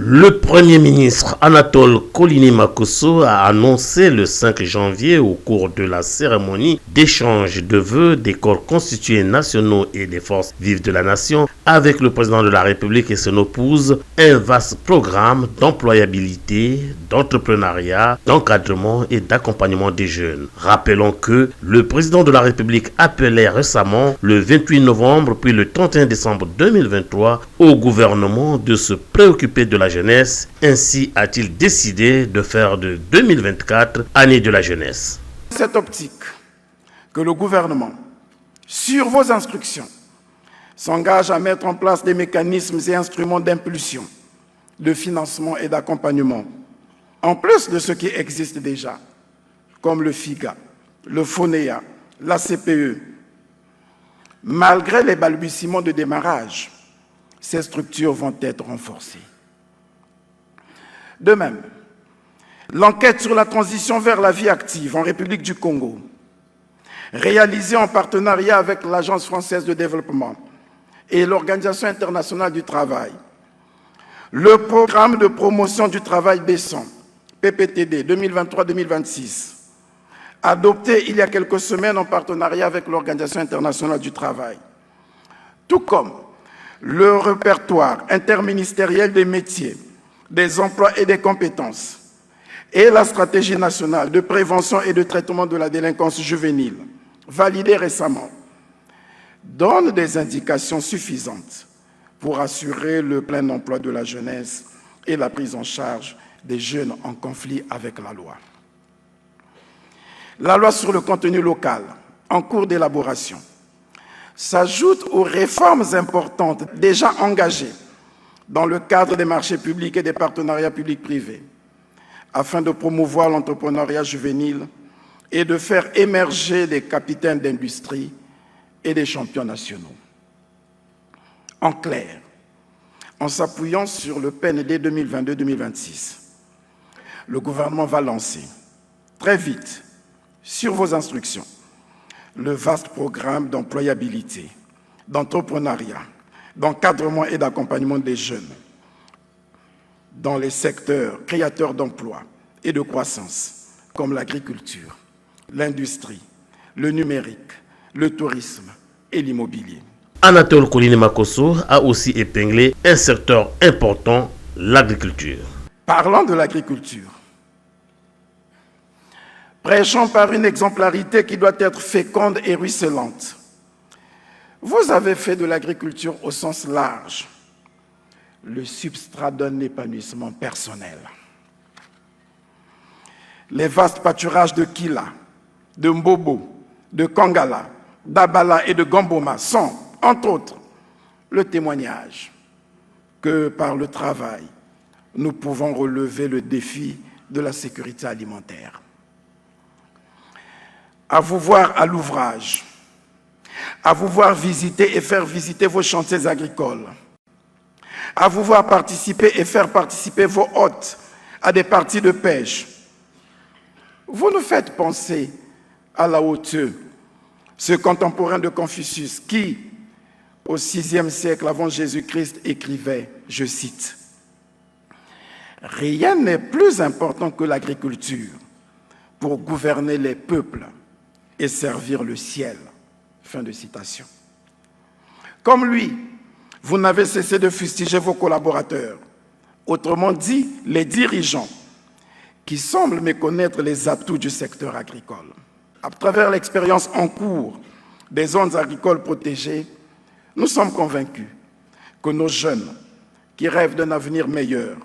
Le Premier ministre Anatole Kolini-Makosso a annoncé le 5 janvier au cours de la cérémonie d'échange de vœux des corps constitués nationaux et des forces vives de la nation avec le président de la République et son épouse un vaste programme d'employabilité, d'entrepreneuriat, d'encadrement et d'accompagnement des jeunes. Rappelons que le président de la République appelait récemment le 28 novembre puis le 31 décembre 2023 au gouvernement de se préoccuper de la jeunesse. Ainsi a-t-il décidé de faire de 2024 année de la jeunesse. Cette optique que le gouvernement, sur vos instructions, s'engage à mettre en place des mécanismes et instruments d'impulsion, de financement et d'accompagnement, en plus de ce qui existe déjà, comme le FIGA, le FONEA, la CPE. Malgré les balbutiements de démarrage, ces structures vont être renforcées. De même, l'enquête sur la transition vers la vie active en République du Congo, réalisée en partenariat avec l'Agence française de développement et l'Organisation internationale du travail, le programme de promotion du travail décent, PPTD 2023-2026, adopté il y a quelques semaines en partenariat avec l'Organisation internationale du travail, tout comme le répertoire interministériel des métiers, des emplois et des compétences, et la stratégie nationale de prévention et de traitement de la délinquance juvénile, validée récemment, donnent des indications suffisantes pour assurer le plein emploi de la jeunesse et la prise en charge des jeunes en conflit avec la loi. La loi sur le contenu local, en cours d'élaboration, s'ajoute aux réformes importantes déjà engagées dans le cadre des marchés publics et des partenariats publics-privés, afin de promouvoir l'entrepreneuriat juvénile et de faire émerger des capitaines d'industrie et des champions nationaux. En clair, en s'appuyant sur le PND 2022-2026, le gouvernement va lancer très vite, sur vos instructions, le vaste programme d'employabilité, d'entrepreneuriat, d'encadrement et d'accompagnement des jeunes dans les secteurs créateurs d'emplois et de croissance, comme l'agriculture, l'industrie, le numérique, le tourisme et l'immobilier. Anatole Kolini-Makosso a aussi épinglé un secteur important, l'agriculture. Parlant de l'agriculture, prêchant par une exemplarité qui doit être féconde et ruisselante, vous avez fait de l'agriculture au sens large le substrat d'un épanouissement personnel. Les vastes pâturages de Kila, de Mbobo, de Kangala, d'Abala et de Gamboma sont, entre autres, le témoignage que par le travail, nous pouvons relever le défi de la sécurité alimentaire. À vous voir à l'ouvrage, à vous voir visiter et faire visiter vos chantiers agricoles, à vous voir participer et faire participer vos hôtes à des parties de pêche. Vous nous faites penser à Lao Tzu, ce contemporain de Confucius qui, au VIe siècle avant Jésus-Christ, écrivait, je cite, « Rien n'est plus important que l'agriculture pour gouverner les peuples et servir le ciel. » Fin de citation. Comme lui, vous n'avez cessé de fustiger vos collaborateurs, autrement dit, les dirigeants, qui semblent méconnaître les atouts du secteur agricole. À travers l'expérience en cours des zones agricoles protégées, nous sommes convaincus que nos jeunes, qui rêvent d'un avenir meilleur,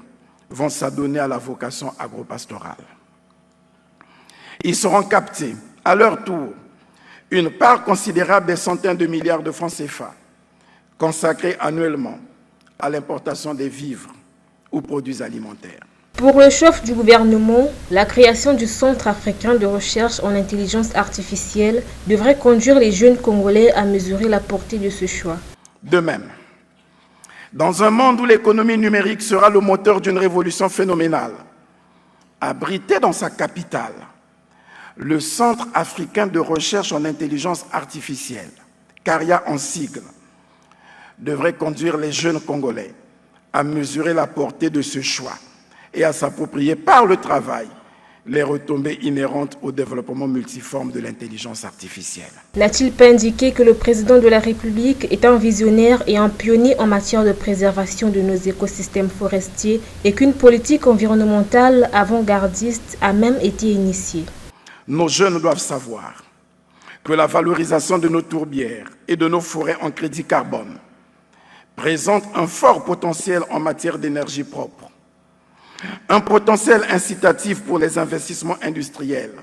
vont s'adonner à la vocation agropastorale. Ils seront captés, à leur tour, une part considérable des centaines de milliards de francs CFA consacrés annuellement à l'importation des vivres ou produits alimentaires. Pour le chef du gouvernement, la création du Centre africain de recherche en intelligence artificielle devrait conduire les jeunes Congolais à mesurer la portée de ce choix. De même, dans un monde où l'économie numérique sera le moteur d'une révolution phénoménale, abrité dans sa capitale, le Centre africain de recherche en intelligence artificielle, CARIA en sigle, devrait conduire les jeunes Congolais à mesurer la portée de ce choix et à s'approprier par le travail les retombées inhérentes au développement multiforme de l'intelligence artificielle. N'a-t-il pas indiqué que le président de la République est un visionnaire et un pionnier en matière de préservation de nos écosystèmes forestiers et qu'une politique environnementale avant-gardiste a même été initiée? Nos jeunes doivent savoir que la valorisation de nos tourbières et de nos forêts en crédit carbone présente un fort potentiel en matière d'énergie propre, un potentiel incitatif pour les investissements industriels,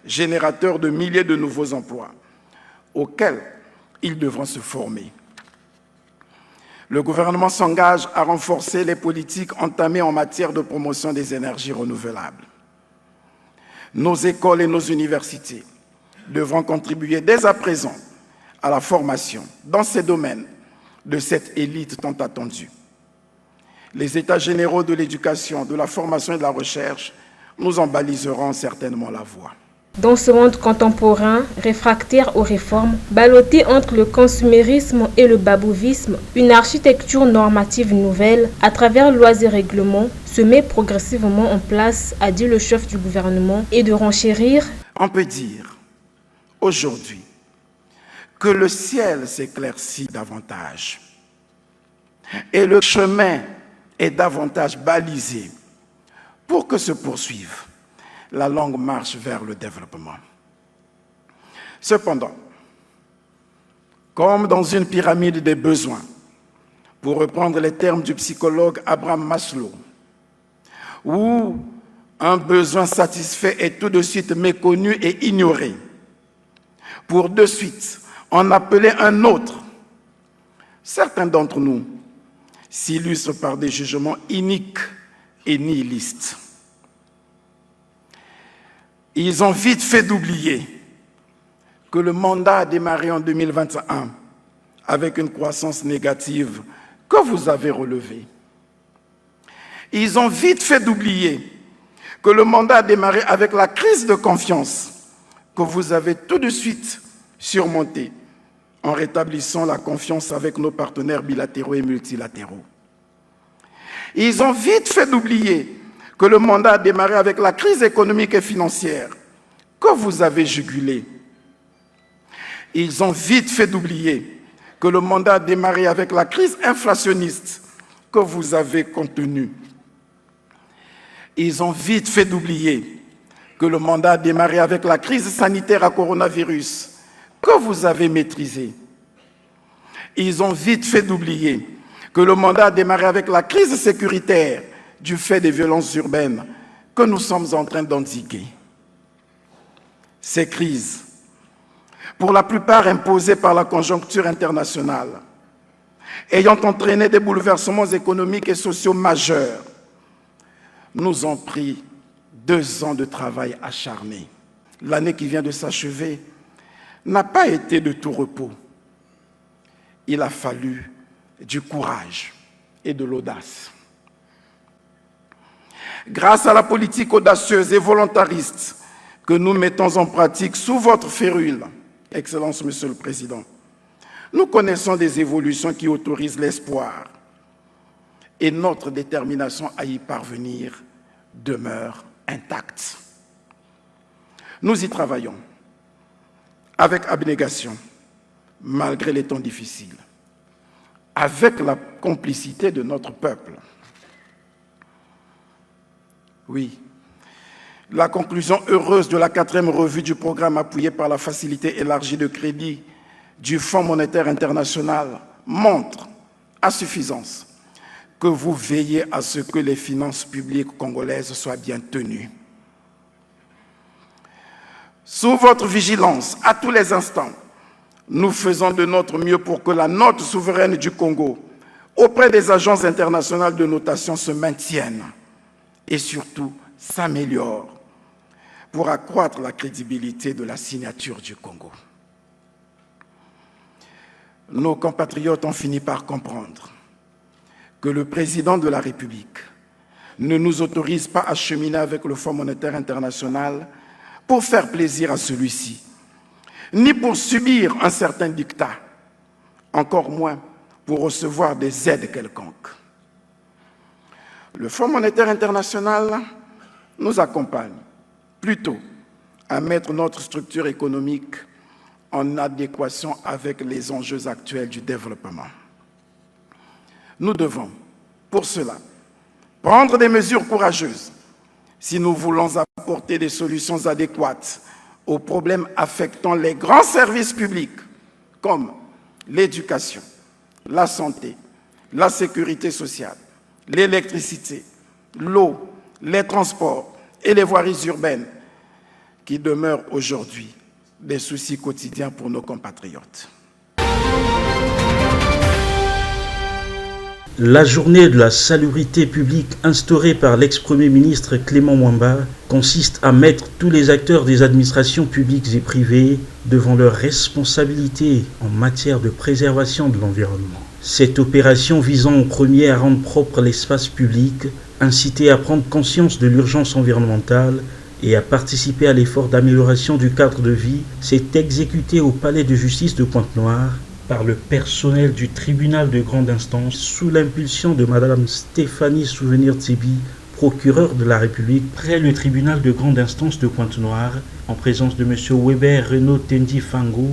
générateurs de milliers de nouveaux emplois, auxquels ils devront se former. Le gouvernement s'engage à renforcer les politiques entamées en matière de promotion des énergies renouvelables. Nos écoles et nos universités devront contribuer dès à présent à la formation dans ces domaines de cette élite tant attendue. Les États généraux de l'éducation, de la formation et de la recherche nous en baliseront certainement la voie. Dans ce monde contemporain, réfractaire aux réformes, ballotté entre le consumérisme et le babouvisme, une architecture normative nouvelle, à travers lois et règlements, se met progressivement en place, a dit le chef du gouvernement, et de renchérir. On peut dire aujourd'hui que le ciel s'éclaircit davantage et le chemin est davantage balisé pour que se poursuive la longue marche vers le développement. Cependant, comme dans une pyramide des besoins, pour reprendre les termes du psychologue Abraham Maslow, où un besoin satisfait est tout de suite méconnu et ignoré, pour de suite en appeler un autre, certains d'entre nous s'illustrent par des jugements iniques et nihilistes. Ils ont vite fait d'oublier que le mandat a démarré en 2021 avec une croissance négative que vous avez relevée. Ils ont vite fait d'oublier que le mandat a démarré avec la crise de confiance que vous avez tout de suite surmontée en rétablissant la confiance avec nos partenaires bilatéraux et multilatéraux. Ils ont vite fait d'oublier que le mandat a démarré avec la crise économique et financière que vous avez jugulée. Ils ont vite fait d'oublier que le mandat a démarré avec la crise inflationniste que vous avez contenue. Ils ont vite fait d'oublier que le mandat a démarré avec la crise sanitaire à coronavirus que vous avez maîtrisée. Ils ont vite fait d'oublier que le mandat a démarré avec la crise sécuritaire du fait des violences urbaines que nous sommes en train d'endiguer. Ces crises, pour la plupart imposées par la conjoncture internationale, ayant entraîné des bouleversements économiques et sociaux majeurs, nous ont pris 2 ans de travail acharné. L'année qui vient de s'achever n'a pas été de tout repos. Il a fallu du courage et de l'audace. Grâce à la politique audacieuse et volontariste que nous mettons en pratique sous votre férule, Excellence, Monsieur le Président, nous connaissons des évolutions qui autorisent l'espoir et notre détermination à y parvenir demeure intacte. Nous y travaillons avec abnégation, malgré les temps difficiles, avec la complicité de notre peuple. Oui, la conclusion heureuse de la 4e revue du programme appuyé par la facilité élargie de crédit du Fonds monétaire international montre à suffisance que vous veillez à ce que les finances publiques congolaises soient bien tenues. Sous votre vigilance, à tous les instants, nous faisons de notre mieux pour que la note souveraine du Congo auprès des agences internationales de notation se maintienne et surtout s'améliore pour accroître la crédibilité de la signature du Congo. Nos compatriotes ont fini par comprendre que le président de la République ne nous autorise pas à cheminer avec le Fonds monétaire international pour faire plaisir à celui-ci, ni pour subir un certain dictat, encore moins pour recevoir des aides quelconques. Le Fonds monétaire international nous accompagne plutôt à mettre notre structure économique en adéquation avec les enjeux actuels du développement. Nous devons, pour cela, prendre des mesures courageuses si nous voulons apporter des solutions adéquates aux problèmes affectant les grands services publics comme l'éducation, la santé, la sécurité sociale, l'électricité, l'eau, les transports et les voiries urbaines qui demeurent aujourd'hui des soucis quotidiens pour nos compatriotes. La journée de la salubrité publique instaurée par l'ex-premier ministre Clément Mwamba consiste à mettre tous les acteurs des administrations publiques et privées devant leurs responsabilités en matière de préservation de l'environnement. Cette opération visant en premier à rendre propre l'espace public, inciter à prendre conscience de l'urgence environnementale et à participer à l'effort d'amélioration du cadre de vie s'est exécutée au palais de justice de Pointe-Noire par le personnel du tribunal de grande instance sous l'impulsion de Madame Stéphanie Souvenir-Tsibi, procureure de la République près le tribunal de grande instance de Pointe-Noire, en présence de M. Weber Renaud Tendi Fango,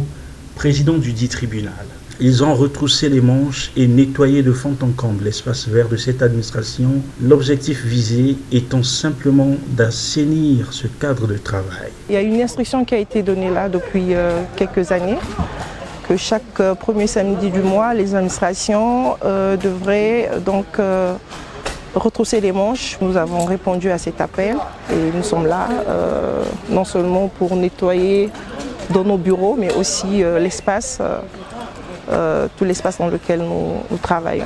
président du dit tribunal. Ils ont retroussé les manches et nettoyé de fond en comble l'espace vert de cette administration, l'objectif visé étant simplement d'assainir ce cadre de travail. Il y a une instruction qui a été donnée là depuis quelques années, que chaque premier samedi du mois, les administrations devraient donc retrousser les manches. Nous avons répondu à cet appel et nous sommes là non seulement pour nettoyer dans nos bureaux, mais aussi l'espace, tout l'espace dans lequel nous travaillons.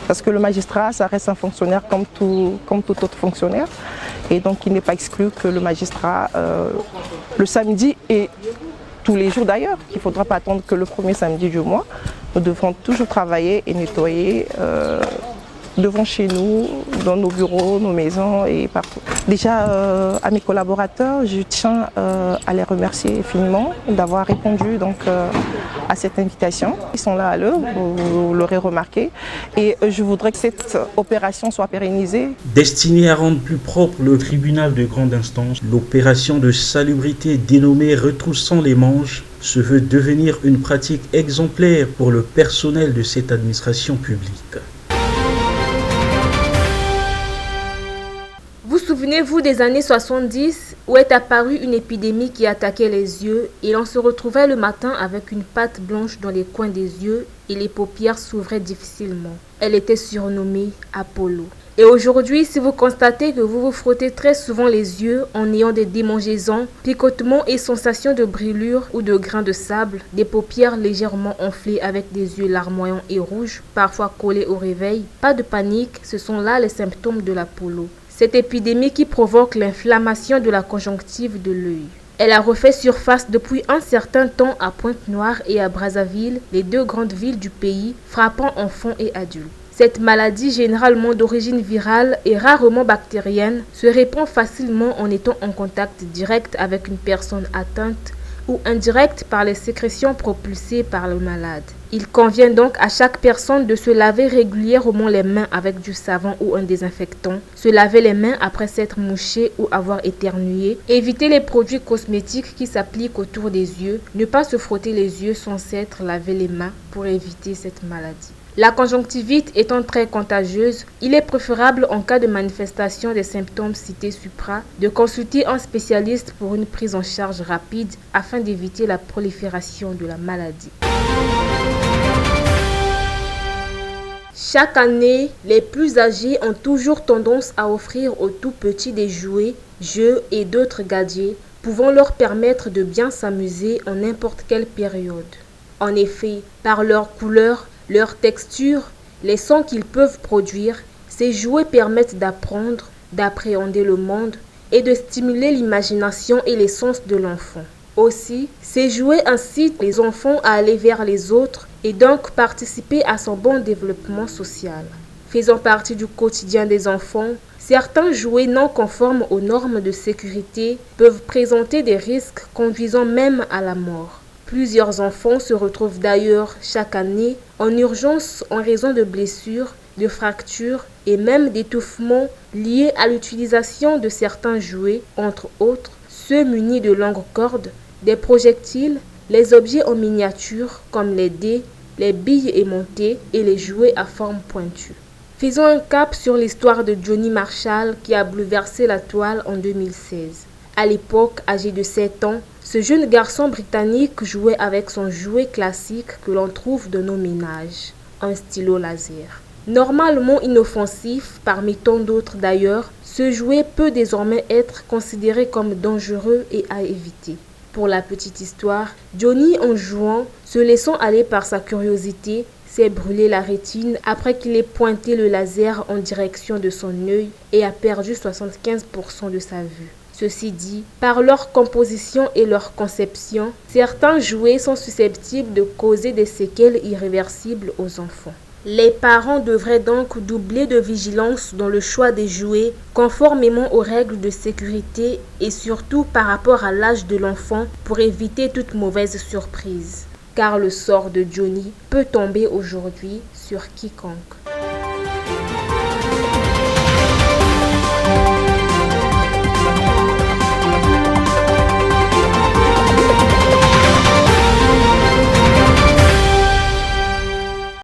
Parce que le magistrat, ça reste un fonctionnaire comme tout autre fonctionnaire. Et donc il n'est pas exclu que le magistrat, le samedi et tous les jours d'ailleurs, qu'il ne faudra pas attendre que le premier samedi du mois, nous devrons toujours travailler et nettoyer devant chez nous, dans nos bureaux, nos maisons et partout. Déjà à mes collaborateurs, je tiens à les remercier infiniment d'avoir répondu donc, à cette invitation. Ils sont là à l'heure, vous l'aurez remarqué, et je voudrais que cette opération soit pérennisée. Destinée à rendre plus propre le tribunal de grande instance, l'opération de salubrité dénommée Retroussant les manches se veut devenir une pratique exemplaire pour le personnel de cette administration publique. Souvenez-vous des années 70 où est apparue une épidémie qui attaquait les yeux et l'on se retrouvait le matin avec une pâte blanche dans les coins des yeux et les paupières s'ouvraient difficilement. Elle était surnommée Apollo. Et aujourd'hui, si vous constatez que vous vous frottez très souvent les yeux en ayant des démangeaisons, picotements et sensations de brûlure ou de grains de sable, des paupières légèrement enflées avec des yeux larmoyants et rouges, parfois collés au réveil, pas de panique, ce sont là les symptômes de l'Apollo. Cette épidémie qui provoque l'inflammation de la conjonctive de l'œil. Elle a refait surface depuis un certain temps à Pointe-Noire et à Brazzaville, les deux grandes villes du pays, frappant enfants et adultes. Cette maladie, généralement d'origine virale et rarement bactérienne, se répand facilement en étant en contact direct avec une personne atteinte ou indirect par les sécrétions propulsées par le malade. Il convient donc à chaque personne de se laver régulièrement les mains avec du savon ou un désinfectant, se laver les mains après s'être mouché ou avoir éternué, éviter les produits cosmétiques qui s'appliquent autour des yeux, ne pas se frotter les yeux sans s'être lavé les mains pour éviter cette maladie. La conjonctivite étant très contagieuse, il est préférable en cas de manifestation des symptômes cités supra de consulter un spécialiste pour une prise en charge rapide afin d'éviter la prolifération de la maladie. Chaque année, les plus âgés ont toujours tendance à offrir aux tout petits des jouets, jeux et d'autres gadgets pouvant leur permettre de bien s'amuser en n'importe quelle période. En effet, par leur couleur, leur texture, les sons qu'ils peuvent produire, ces jouets permettent d'apprendre, d'appréhender le monde et de stimuler l'imagination et les sens de l'enfant. Aussi, ces jouets incitent les enfants à aller vers les autres et donc participer à son bon développement social. Faisant partie du quotidien des enfants, certains jouets non conformes aux normes de sécurité peuvent présenter des risques conduisant même à la mort. Plusieurs enfants se retrouvent d'ailleurs chaque année en urgence en raison de blessures, de fractures et même d'étouffement liés à l'utilisation de certains jouets, entre autres ceux munis de longues cordes, des projectiles, les objets en miniature comme les dés, les billes aimantées et les jouets à forme pointue. Faisons un cap sur l'histoire de Johnny Marshall qui a bouleversé la toile en 2016. À l'époque, âgé de 7 ans, ce jeune garçon britannique jouait avec son jouet classique que l'on trouve dans nos ménages, un stylo laser. Normalement inoffensif, parmi tant d'autres d'ailleurs, ce jouet peut désormais être considéré comme dangereux et à éviter. Pour la petite histoire, Johnny, en jouant, se laissant aller par sa curiosité, s'est brûlé la rétine après qu'il ait pointé le laser en direction de son œil et a perdu 75% de sa vue. Ceci dit, par leur composition et leur conception, certains jouets sont susceptibles de causer des séquelles irréversibles aux enfants. Les parents devraient donc doubler de vigilance dans le choix des jouets, conformément aux règles de sécurité et surtout par rapport à l'âge de l'enfant pour éviter toute mauvaise surprise. Car le sort de Johnny peut tomber aujourd'hui sur quiconque.